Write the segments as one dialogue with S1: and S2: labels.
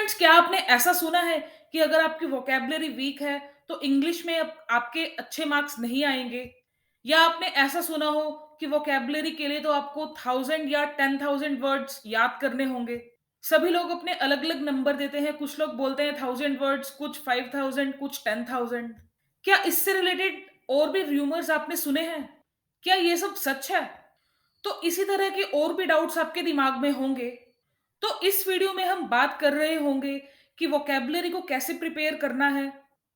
S1: Friends, क्या आपने ऐसा सुना है कि अगर आपकी वोकैब्युलरी वीक है तो इंग्लिश में आपके अच्छे मार्क्स नहीं आएंगे? या आपने ऐसा सुना हो कि वोकैब्युलरी के लिए तो आपको 1000 या 10,000 वर्ड्स याद करने होंगे? सभी लोग अपने अलग अलग नंबर देते हैं। कुछ लोग बोलते हैं 1000 वर्ड्स, कुछ 5000, कुछ 10,000। क्या इससे रिलेटेड और भी रूमर्स आपने सुने हैं? क्या ये सब सच है? तो इसी तरह के और भी डाउट्स आपके दिमाग में होंगे। तो इस वीडियो में हम बात कर रहे होंगे कि वोकैब्युलरी को कैसे प्रिपेयर करना है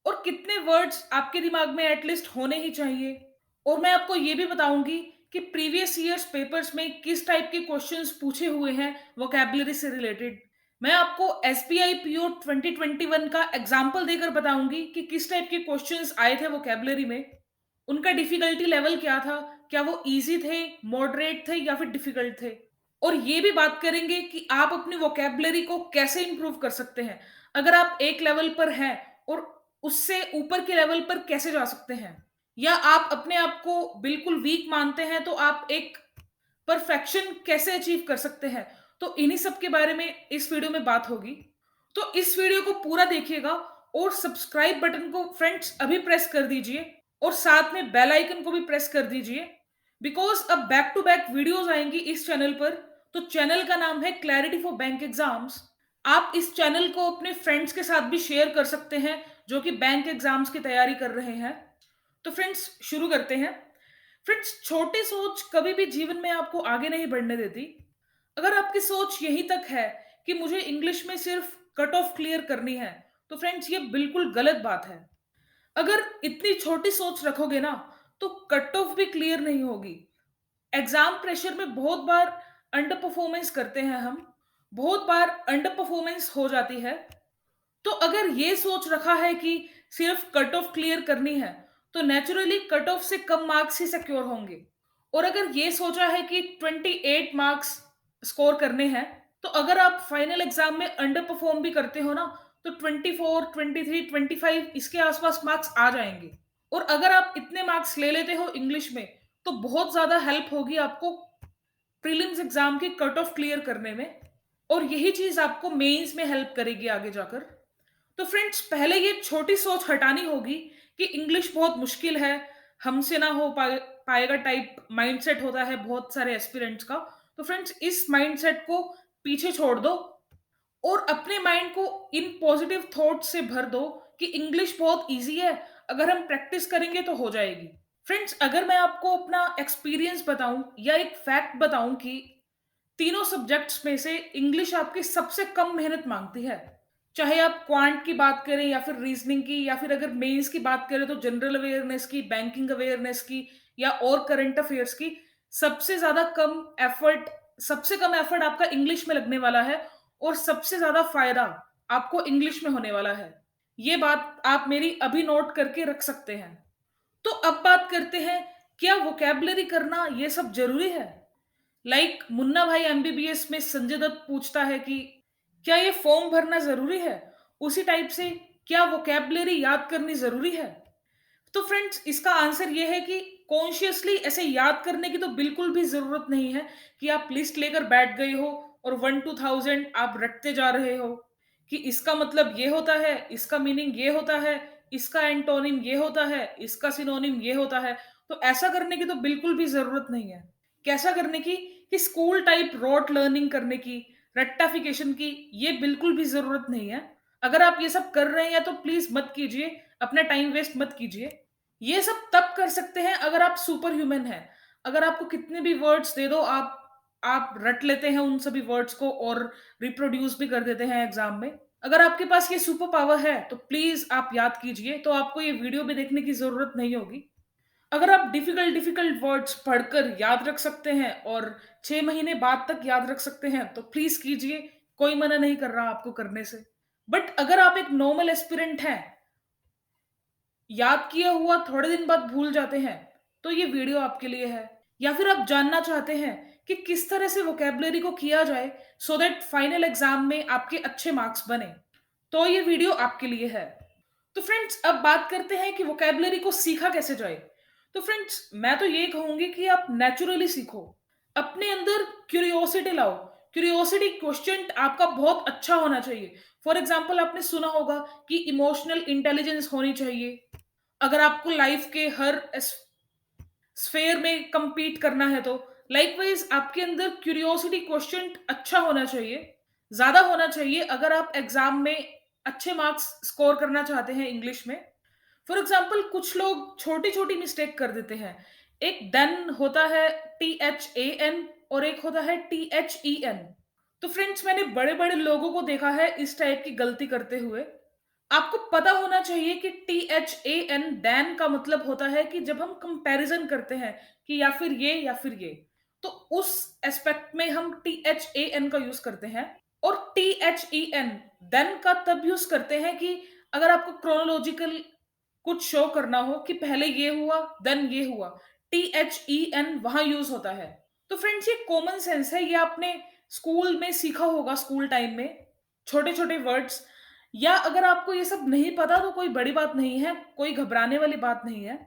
S1: और कितने वर्ड्स आपके दिमाग में एटलीस्ट होने ही चाहिए। और मैं आपको ये भी बताऊंगी कि प्रीवियस ईयर्स पेपर्स में किस टाइप के क्वेश्चंस पूछे हुए हैं वोकैब्युलरी से रिलेटेड। मैं आपको एसबीआई पीओ 2021 का एग्जाम्पल देकर बताऊंगी कि किस टाइप के क्वेश्चंस आए थे वोकैब्युलरी में, उनका डिफिकल्टी लेवल क्या था, क्या वो इजी थे, मॉडरेट थे या फिर डिफिकल्ट थे। और ये भी बात करेंगे कि आप अपनी वोकैबुलरी को कैसे इंप्रूव कर सकते हैं। अगर आप एक लेवल पर हैं और उससे ऊपर के लेवल पर कैसे जा सकते हैं, या आप अपने आप को बिल्कुल वीक मानते हैं तो आप एक परफेक्शन कैसे अचीव कर सकते हैं। तो इन्हीं सब के बारे में इस वीडियो में बात होगी। तो इस वीडियो को पूरा देखिएगा और सब्सक्राइब बटन को फ्रेंड्स अभी प्रेस कर दीजिए और साथ में बेल आइकन को भी प्रेस कर दीजिए, बिकॉज अब बैक टू बैक वीडियोस आएंगी इस चैनल पर। तो चैनल का नाम है क्लैरिटी फॉर बैंक एग्जाम्स। आप इस चैनल को अपने फ्रेंड्स के साथ भी शेयर कर सकते हैं जो कि बैंक एग्जाम्स की तैयारी कर रहे हैं। तो फ्रेंड्स, शुरू करते हैं। फ्रेंड्स, छोटी सोच कभी भी जीवन में आपको आगे नहीं बढ़ने देती। अगर आपकी सोच यहीं तक है कि मुझे इंग्लिश में सिर्फ कट ऑफ क्लियर करनी है, तो फ्रेंड्स ये बिल्कुल गलत बात है। अगर इतनी छोटी सोच रखोगे ना, तो कट ऑफ भी क्लियर नहीं होगी। एग्जाम प्रेशर में बहुत बार अंडर परफॉर्मेंस करते हैं हम, बहुत बार अंडर परफॉर्मेंस हो जाती है। तो अगर ये सोच रखा है कि सिर्फ कट ऑफ क्लियर करनी है, तो नेचुरली कट ऑफ से कम मार्क्स ही सिक्योर होंगे। और अगर ये सोचा है कि 28 मार्क्स स्कोर करने हैं, तो अगर आप फाइनल एग्जाम में अंडर परफॉर्म भी करते हो ना, तो 24, 23, 25 इसके आसपास मार्क्स आ जाएंगे। और अगर आप इतने मार्क्स ले लेते हो इंग्लिश में, तो बहुत ज्यादा हेल्प होगी आपको प्रीलिम्स एग्जाम की कट ऑफ क्लियर करने में। और यही चीज आपको मेंस में हेल्प करेगी आगे जाकर। तो फ्रेंड्स, पहले ये छोटी सोच हटानी होगी कि इंग्लिश बहुत मुश्किल है, हमसे ना हो पाएगा टाइप माइंडसेट होता है बहुत सारे एस्पिरेंट्स का। तो फ्रेंड्स, इस माइंडसेट को पीछे छोड़ दो और अपने माइंड को इन पॉजिटिव थॉट से भर दो कि इंग्लिश बहुत इजी है, अगर हम प्रैक्टिस करेंगे तो हो जाएगी। फ्रेंड्स, अगर मैं आपको अपना एक्सपीरियंस बताऊं या एक फैक्ट बताऊं कि तीनों सब्जेक्ट्स में से इंग्लिश आपकी सबसे कम मेहनत मांगती है। चाहे आप क्वांट की बात करें या फिर रीजनिंग की, या फिर अगर मेंस की बात करें तो जनरल अवेयरनेस की, बैंकिंग अवेयरनेस की, या और करंट अफेयर्स की, सबसे ज्यादा कम एफर्ट सबसे कम एफर्ट आपका इंग्लिश में लगने वाला है। और सबसे ज्यादा फायदा आपको इंग्लिश में होने वाला है। ये बात आप मेरी अभी नोट करके रख सकते हैं। तो अब बात करते हैं, क्या वोकैबुलरी करना ये सब जरूरी है? मुन्ना भाई एमबीबीएस में संजय दत्त पूछता है कि क्या ये फॉर्म भरना जरूरी है, उसी टाइप से क्या वोकैबुलरी याद करनी जरूरी है? तो फ्रेंड्स, इसका आंसर ये है कि कॉन्शियसली ऐसे याद करने की तो बिल्कुल भी जरूरत नहीं है कि आप लिस्ट लेकर बैठ गए हो और 1 to 1000 आप रटते जा रहे हो कि इसका मतलब ये होता है, इसका मीनिंग ये होता है, इसका एंटोनिम ये होता है, इसका सिनोनिम ये होता है। तो ऐसा करने की तो बिल्कुल भी जरूरत नहीं है। कैसा करने की? कि स्कूल टाइप रॉट लर्निंग करने की, रट्टाफिकेशन की, ये बिल्कुल भी जरूरत नहीं है। अगर आप ये सब कर रहे हैं तो प्लीज मत कीजिए, अपना टाइम वेस्ट मत कीजिए। ये सब तब कर सकते हैं अगर आप सुपर ह्यूमन हैं। अगर आपको कितने भी वर्ड्स दे दो, आप रट लेते हैं उन सभी वर्ड्स को और रिप्रोड्यूस भी कर देते हैं एग्जाम में। अगर आपके पास ये सुपर पावर है तो प्लीज आप याद कीजिए, तो आपको ये वीडियो भी देखने की जरूरत नहीं होगी। अगर आप डिफिकल्ट डिफिकल्ट वर्ड्स पढ़कर याद रख सकते हैं और 6 महीने बाद तक याद रख सकते हैं, तो प्लीज कीजिए। कोई मना नहीं कर रहा आपको करने से। बट अगर आप एक नॉर्मल एस्पिरेंट हैं, याद किया हुआ थोड़े दिन बाद भूल जाते हैं, तो ये वीडियो आपके लिए है। या फिर आप जानना चाहते हैं कि किस तरह से वोकैबुलरी को किया जाए सो दैट फाइनल एग्जाम में आपके अच्छे मार्क्स बने, तो ये वीडियो आपके लिए है। तो फ्रेंड्स, अब बात करते हैं कि वोकैबुलरी को सीखा कैसे जाए। तो फ्रेंड्स, मैं तो ये कहूंगी कि आप नेचुरली सीखो, अपने अंदर क्यूरियोसिटी लाओ। क्यूरियोसिटी क्वेश्चन आपका बहुत अच्छा होना चाहिए। फॉर एग्जांपल आपने सुना होगा कि इमोशनल इंटेलिजेंस होनी चाहिए। अगर आपको लाइफ के हर स्फेयर में compete करना है तो लाइकवाइज आपके अंदर क्यूरियोसिटी क्वेश्चन अच्छा होना चाहिए, ज्यादा होना चाहिए अगर आप एग्जाम में अच्छे मार्क्स स्कोर करना चाहते हैं इंग्लिश में। फॉर एग्जाम्पल कुछ लोग छोटी छोटी मिस्टेक कर देते हैं। एक डन होता है THAN और एक होता है THEN। तो फ्रेंड्स मैंने बड़े बड़े लोगों को देखा है इस टाइप की गलती करते हुए। आपको पता होना चाहिए कि THAN डैन का मतलब होता है कि जब हम कंपैरिजन करते हैं कि या फिर ये, तो उस एस्पेक्ट में हम THAN का यूज करते हैं। और THEN देन का तब यूज करते हैं कि अगर आपको क्रोनोलॉजिकल कुछ शो करना हो कि पहले ये हुआ देन ये हुआ, THEN वहां यूज होता है। तो फ्रेंड्स ये कॉमन सेंस है, ये आपने स्कूल में सीखा होगा, स्कूल टाइम में छोटे छोटे वर्ड्स। या अगर आपको ये सब नहीं पता तो कोई बड़ी बात नहीं है, कोई घबराने वाली बात नहीं है।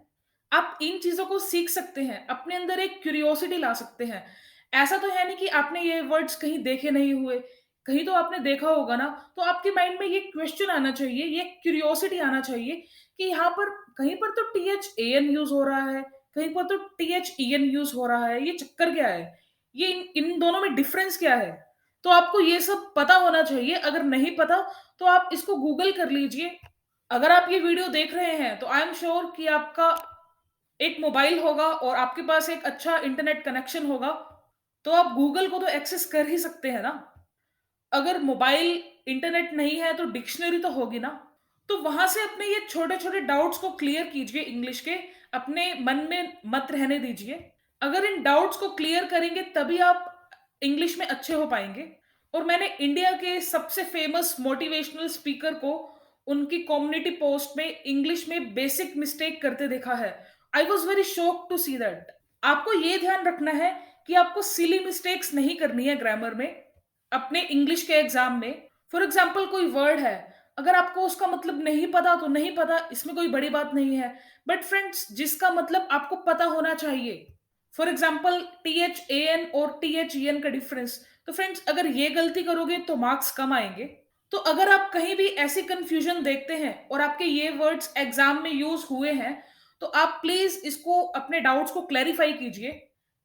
S1: आप इन चीजों को सीख सकते हैं, अपने अंदर एक क्यूरियोसिटी ला सकते हैं। ऐसा तो है नहीं कि आपने ये वर्ड्स कहीं देखे नहीं हुए, कहीं तो आपने देखा होगा ना। तो आपके माइंड में ये क्वेश्चन आना चाहिए, ये क्यूरियोसिटी आना चाहिए कि यहाँ पर कहीं पर तो THAN यूज हो रहा है, कहीं पर तो THEN यूज हो रहा है, ये चक्कर क्या है, ये इन दोनों में डिफरेंस क्या है। तो आपको ये सब पता होना चाहिए। अगर नहीं पता तो आप इसको गूगल कर लीजिए। अगर आप ये वीडियो देख रहे हैं तो आई एम श्योर कि आपका एक मोबाइल होगा और आपके पास एक अच्छा इंटरनेट कनेक्शन होगा, तो आप गूगल को तो एक्सेस कर ही सकते हैं ना। अगर मोबाइल इंटरनेट नहीं है तो डिक्शनरी तो होगी ना। तो वहां से अपने ये छोटे छोटे डाउट्स को क्लियर कीजिए इंग्लिश के, अपने मन में मत रहने दीजिए। अगर इन डाउट्स को क्लियर करेंगे तभी आप इंग्लिश में अच्छे हो पाएंगे। और मैंने इंडिया के सबसे फेमस मोटिवेशनल स्पीकर को उनकी कम्युनिटी पोस्ट में इंग्लिश में बेसिक मिस्टेक करते देखा है। I was very shock to see that. आपको ये ध्यान रखना है कि आपको सिली मिस्टेक्स नहीं करनी है ग्रामर में अपने इंग्लिश के एग्जाम में। फॉर एग्जाम्पल कोई वर्ड है, अगर आपको उसका मतलब नहीं पता तो नहीं पता, इसमें कोई बड़ी बात नहीं है। बट फ्रेंड्स जिसका मतलब आपको पता होना चाहिए, फॉर एग्जाम्पल THAN और THEN का डिफरेंस, तो फ्रेंड्स अगर ये गलती करोगे तो मार्क्स कम आएंगे। तो अगर आप कहीं भी ऐसी कंफ्यूजन देखते हैं और आपके ये वर्ड्स एग्जाम में यूज हुए हैं, तो आप प्लीज इसको अपने डाउट्स को क्लैरिफाई कीजिए।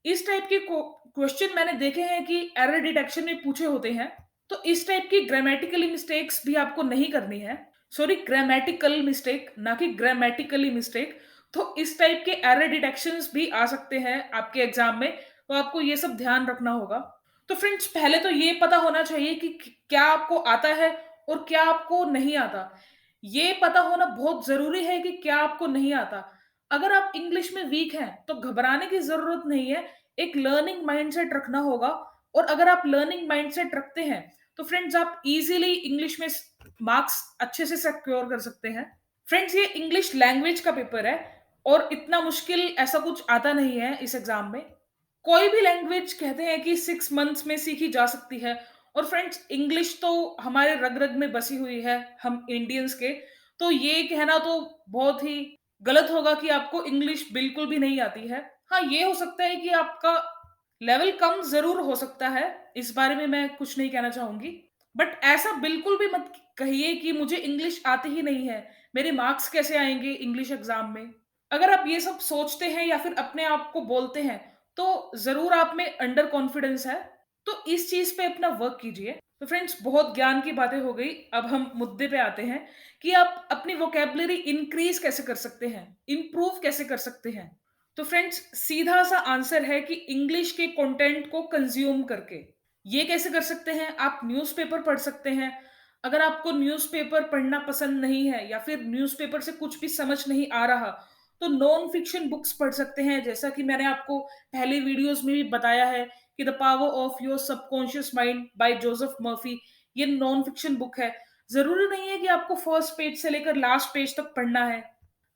S1: इस टाइप के क्वेश्चन मैंने देखे हैं कि एरर डिटेक्शन में पूछे होते हैं। तो इस टाइप की ग्रामेटिकली मिस्टेक्स भी आपको नहीं करनी है। सॉरी, ग्रामेटिकल मिस्टेक ना कि ग्रामेटिकली मिस्टेक। तो इस टाइप के एरर डिटेक्शंस भी आ सकते हैं आपके एग्जाम में, तो आपको ये सब ध्यान रखना होगा। तो फ्रेंड्स पहले तो ये पता होना चाहिए कि क्या आपको आता है और क्या आपको नहीं आता। ये पता होना बहुत जरूरी है कि क्या आपको नहीं आता। अगर आप इंग्लिश में वीक हैं तो घबराने की जरूरत नहीं है, एक लर्निंग माइंडसेट रखना होगा। और अगर आप लर्निंग माइंडसेट रखते हैं तो फ्रेंड्स आप इजीली इंग्लिश में मार्क्स अच्छे से सिक्योर कर सकते हैं। फ्रेंड्स ये इंग्लिश लैंग्वेज का पेपर है और इतना मुश्किल ऐसा कुछ आता नहीं है इस एग्जाम में। कोई भी लैंग्वेज कहते हैं कि 6 मंथ्स में सीखी जा सकती है। और फ्रेंड्स इंग्लिश तो हमारे रग रग में बसी हुई है, हम इंडियंस के। तो ये कहना तो बहुत ही गलत होगा कि आपको इंग्लिश बिल्कुल भी नहीं आती है। हाँ, ये हो सकता है कि आपका लेवल कम जरूर हो सकता है, इस बारे में मैं कुछ नहीं कहना चाहूंगी। बट ऐसा बिल्कुल भी मत कहिए कि मुझे इंग्लिश आती ही नहीं है, मेरे मार्क्स कैसे आएंगे इंग्लिश एग्जाम में। अगर आप ये सब सोचते हैं या फिर अपने आप को बोलते हैं तो जरूर आप में अंडर कॉन्फिडेंस है। तो इस चीज पे अपना वर्क कीजिए। तो फ्रेंड्स बहुत ज्ञान की बातें हो गई, अब हम मुद्दे पे आते हैं कि आप अपनी वोकेबलरी इंक्रीज कैसे कर सकते हैं, इंप्रूव कैसे कर सकते हैं। तो फ्रेंड्स सीधा सा आंसर है कि इंग्लिश के कंटेंट को कंज्यूम करके। ये कैसे कर सकते हैं, आप न्यूज़पेपर पढ़ सकते हैं। अगर आपको न्यूज़पेपर पढ़ना पसंद नहीं है या फिर न्यूज़पेपर से कुछ भी समझ नहीं आ रहा, तो नॉन फिक्शन बुक्स पढ़ सकते हैं, जैसा कि मैंने आपको पहले वीडियोस में भी बताया है कि the power of your subconscious mind bye Joseph Murphy. ये नॉन फिक्शन बुक है। जरूरी नहीं है कि आपको फर्स्ट पेज से लेकर लास्ट पेज तक पढ़ना है,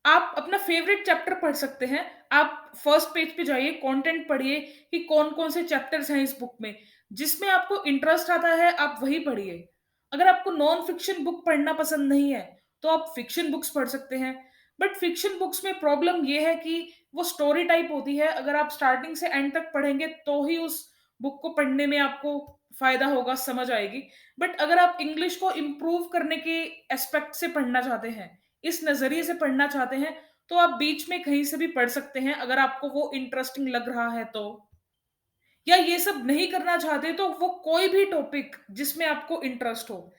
S1: आप अपना फेवरेट चैप्टर पढ़ सकते हैं। आप फर्स्ट पेज पे जाइए, कंटेंट पढ़िए कि कौन कौन से चैप्टर्स हैं इस बुक में, जिसमें आपको इंटरेस्ट आता है आप वही पढ़िए। अगर आपको नॉन फिक्शन बुक पढ़ना पसंद नहीं है तो आप फिक्शन बुक्स पढ़ सकते हैं। बट फिक्शन बुक्स में प्रॉब्लम ये है कि वो स्टोरी टाइप होती है, अगर आप स्टार्टिंग से एंड तक पढ़ेंगे तो ही उस बुक को पढ़ने में आपको फ़ायदा होगा, समझ आएगी। बट अगर आप इंग्लिश को इम्प्रूव करने के एस्पेक्ट से पढ़ना चाहते हैं, इस नज़रिए से पढ़ना चाहते हैं, तो आप बीच में कहीं से भी पढ़ सकते हैं, अगर आपको वो इंटरेस्टिंग लग रहा है तो। या ये सब नहीं करना चाहते तो वो कोई भी टॉपिक जिसमें आपको इंटरेस्ट हो।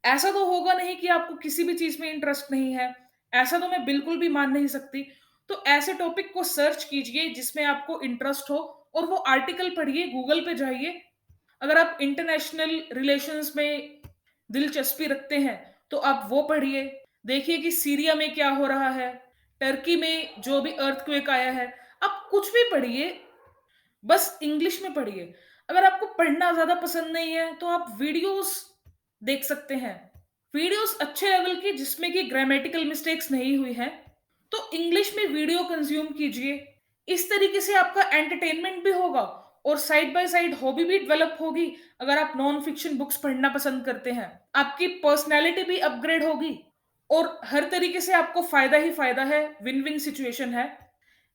S1: ऐसा तो होगा नहीं कि आपको किसी भी चीज़ में इंटरेस्ट नहीं है, ऐसा तो मैं बिल्कुल भी मान नहीं सकती। तो ऐसे टॉपिक को सर्च कीजिए जिसमें आपको इंटरेस्ट हो और वो आर्टिकल पढ़िए, गूगल पे जाइए। अगर आप इंटरनेशनल रिलेशंस में दिलचस्पी रखते हैं, तो आप वो पढ़िए। देखिए कि सीरिया में क्या हो रहा है, टर्की में जो भी अर्थक्वेक आया है, आप कुछ भी पढ़िए, बस इंग्लिश में पढ़िए। अगर आपको पढ़ना ज़्यादा पसंद नहीं है, तो आप वीडियोज़ देख सकते हैं। वीडियोज़ अच्छे लेवल की जिसमें कि ग्रामेटिकल मिस्टेक्स नहीं हुई हैं, तो इंग्लिश में वीडियो कंज़्यूम कीजिए। इस तरीके से आपका एंटरटेनमेंट भी होगा और साइड बाय साइड हॉबी भी डेवलप होगी। अगर आप नॉन फिक्शन बुक्स पढ़ना पसंद करते हैं, आपकी पर्सनैलिटी भी अपग्रेड होगी और हर तरीके से आपको फ़ायदा ही फ़ायदा है, विन-विन सिचुएशन है।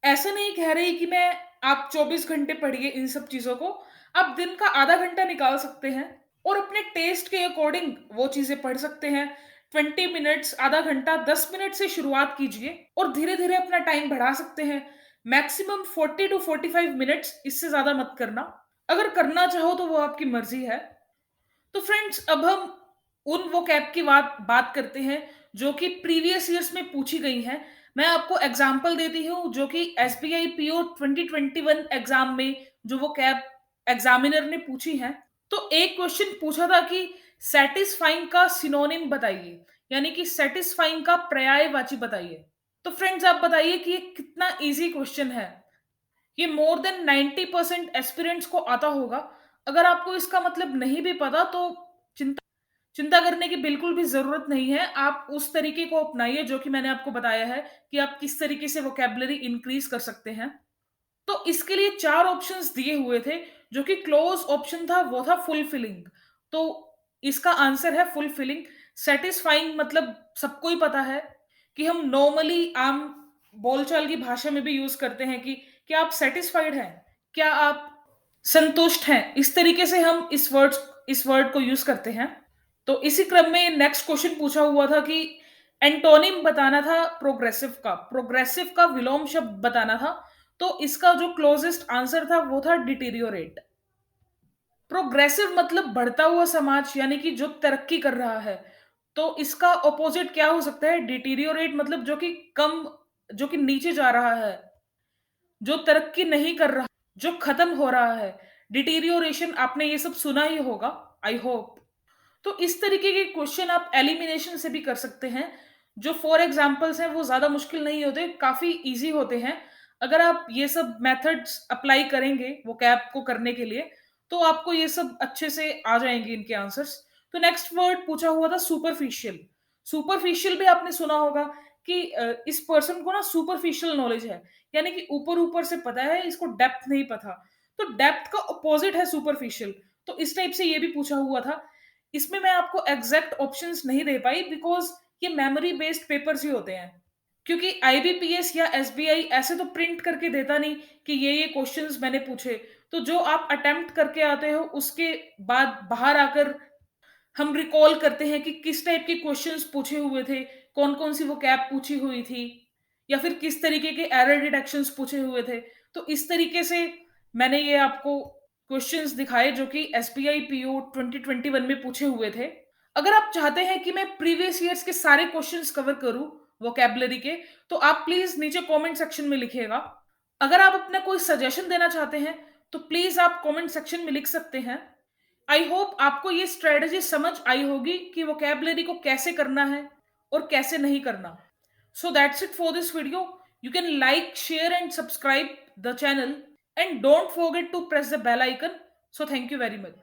S1: ऐसा नहीं कह रही कि मैं आप 24 घंटे पढ़िए इन सब चीज़ों को, आप दिन का आधा घंटा निकाल सकते हैं और अपने टेस्ट के अकॉर्डिंग वो चीज़ें पढ़ सकते हैं। 20 मिनट्स, आधा घंटा, 10 मिनट से शुरुआत कीजिए और धीरे-धीरे अपना टाइम बढ़ा सकते हैं। मैक्सिमम 40 टू 45 मिनट्स, इससे ज़्यादा मत करना। अगर करना चाहो तो वो आपकी मर्ज़ी है। तो फ्रेंड्स, अब हम उन वोकैब की बात बात करते हैं जो कि प्रीवियस ईयर्स में पूछी गई हैं। मैं आपको एग्जांपल देती हूँ जो कि एसबीआई पीओ 2021 एग्जाम में जो वोकैब एग्जामिनर ने पूछी हैं। तो एक क्वेश्चन पूछा था कि सैटिस्फाइंग का सिनोनिम बताइए, यानी कि सैटिस्फाइंग का पर्यायवाची बताइए। तो फ्रेंड्स, आप बताइए कि ये कितना इजी क्वेश्चन है। ये मोर देन 90% एस्पिरेंट्स को आता होगा। अगर आपको इसका मतलब नहीं भी पता तो चिंता चिंता करने की बिल्कुल भी ज़रूरत नहीं है। आप उस तरीके को अपनाइए जो कि मैंने आपको बताया है कि आप किस तरीके से वोकैब्युलरी इंक्रीज़ कर सकते हैं। तो इसके लिए 4 ऑप्शंस दिए हुए थे, जो कि क्लोज़ ऑप्शन था, वो था फुलफिलिंग। तो इसका आंसर है फुलफिलिंग। सैटिस्फाइंग मतलब सबको ही पता है कि हम नॉर्मली आम बोलचाल की भाषा में भी यूज़ करते हैं कि क्या आप सैटिस्फाइड हैं? क्या आप संतुष्ट हैं? इस तरीके से हम इस वर्ड को यूज़ करते हैं। तो इसी क्रम में नेक्स्ट क्वेश्चन पूछा हुआ था कि एंटोनिम बताना था प्रोग्रेसिव का विलोम शब्द बताना था। तो इसका जो क्लोजेस्ट आंसर था वो था डिटीरियोरेट। प्रोग्रेसिव मतलब बढ़ता हुआ समाज, यानी कि जो तरक्की कर रहा है। तो इसका ऑपोजिट क्या हो सकता है? डिटीरियोरेट मतलब जो कि नीचे जा रहा है, जो तरक्की नहीं कर रहा, जो खत्म हो रहा है। डिटीरियोरेशन आपने ये सब सुना ही होगा, आई होप। तो इस तरीके के क्वेश्चन आप एलिमिनेशन से भी कर सकते हैं। जो 4 एग्जांपल्स हैं वो ज़्यादा मुश्किल नहीं होते, काफ़ी ईज़ी होते हैं। अगर आप ये सब मेथड्स अप्लाई करेंगे वोकैब को करने के लिए, तो आपको ये सब अच्छे से आ जाएँगे इनके आंसर्स। तो नेक्स्ट वर्ड पूछा हुआ था सुपरफिशियल। सुपरफिशियल भी आपने सुना होगा कि इस पर्सन को ना सुपरफिशियल नॉलेज है, यानी कि ऊपर-ऊपर से पता है, इसको डेप्थ नहीं पता। तो डेप्थ का अपोज़िट है सुपरफिशियल। तो इस टाइप से ये भी पूछा हुआ था। इसमें मैं आपको एग्ज़ैक्ट ऑप्शंस नहीं दे पाई बिकॉज़ ये मेमोरी बेस्ड पेपर्स ही होते हैं। क्योंकि आईबीपीएस या एसबीआई ऐसे तो प्रिंट करके देता नहीं कि ये क्वेश्चंस मैंने पूछे। तो जो आप अटेम्प्ट करके आते हो उसके बाद बाहर आकर हम रिकॉल करते हैं कि किस टाइप के क्वेश्चंस पूछे हुए थे, कौन-कौन सी वोकैब पूछी हुई थी या फिर किस तरीके के एरर डिटेक्शंस पूछे हुए थे। तो इस तरीके से मैंने ये आपको क्वेश्चंस दिखाए जो कि एसबीआई पीओ 2021 में पूछे हुए थे। अगर आप चाहते हैं कि मैं प्रीवियस ईयर्स के सारे क्वेश्चंस कवर करूँ वोकैब्युलरी के, तो आप प्लीज़ नीचे कमेंट सेक्शन में लिखिएगा। अगर आप अपना कोई सजेशन देना चाहते हैं, तो प्लीज़ आप कमेंट सेक्शन में लिख सकते हैं। आई होप आपको ये स्ट्रेटजी समझ आई होगी कि वोकैब्युलरी को कैसे करना है और कैसे नहीं करना। So that's it for this video. You can like, share and subscribe the channel and don't forget to press the bell icon. So thank you very much.